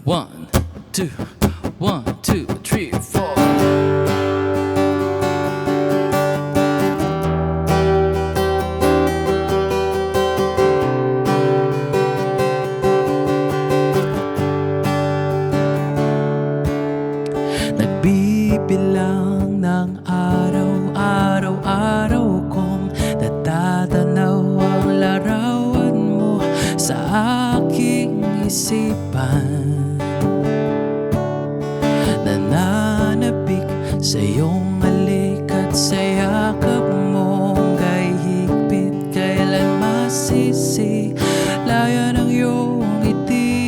1, 2, 1, 2, 3, 4. Nagbibilang ng araw-araw kong natatanaw ang larawan mo sa aking isipan. Nananabik sa iyong halik at sa yakap mong kay higpit. Kailan masisi laya ng iyong ngiti.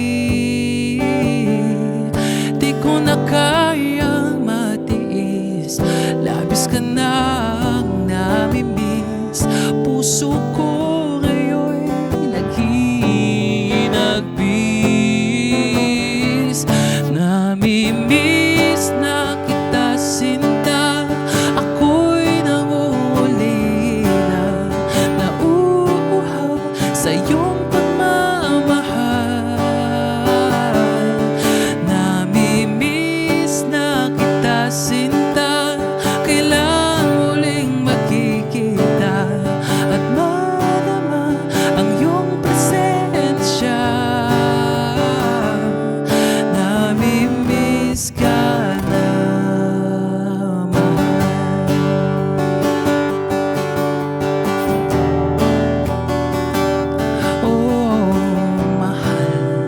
Di ko na kayang matiis, labis ka nang namimiss. Puso ko ngayon'y naghinagpis. Namimiss na kita sinta, ako'y nangungulila, nauuhaw sa iyong pagmamahal. Namimiss na kita sinta, kailan muling magkikita at madama ang iyong presensya. Namimiss ka na, mahal. Oh, mahal.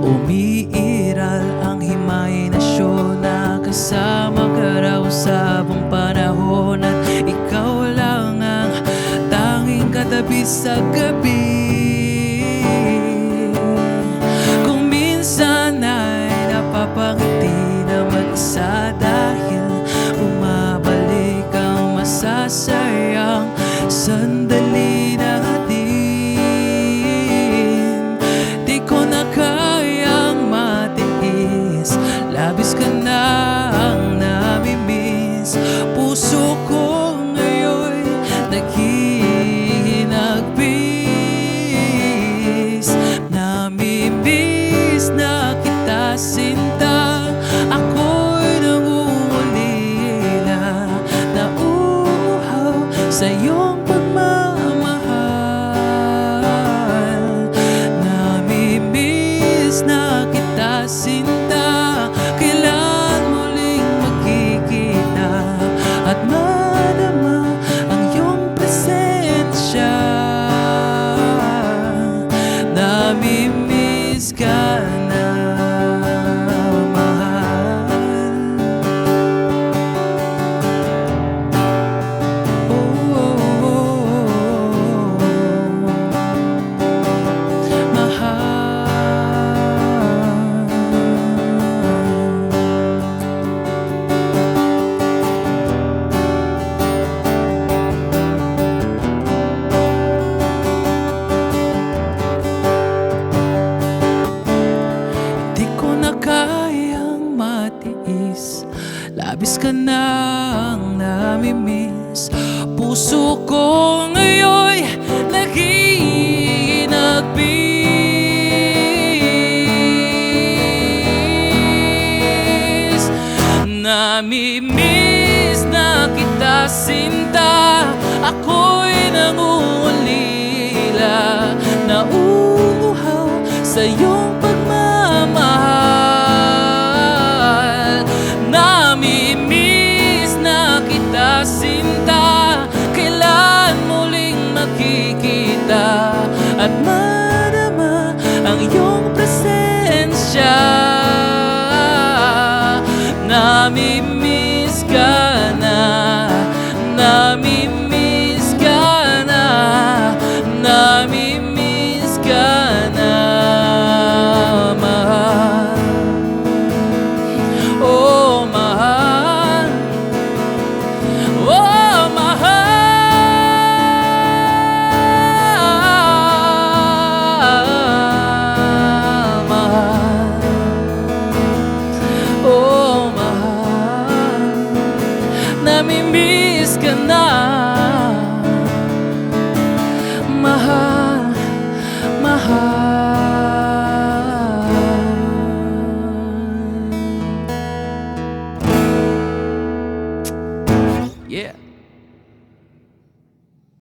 Umiiral ang imahinasyon na kasama ka raw sa buong panahon, at ikaw lang ang tanging katabi sa gabi. Kung minsan ay napapangiti na mag-isa dahil bumabalik ang masasayang sandali natin. Di ko na kayang matiis, labis ka nang namimiss. Puso ko ngayon'y naghinagpis. Namimiss na kita sinta, ako'y nangungulila, nauuhaw sa iyong pagmamahal. Namimiss na kita sinta, kailan muling magkikita at madama ang iyong presensya. Namimiss ka na, mahal. Di ko na kayang matiis, labis ka nang namimiss. Puso ko ngayon'y naghinagpis. Namimiss na kita sinta, ako'y nangungulila, nauuhaw sa iyong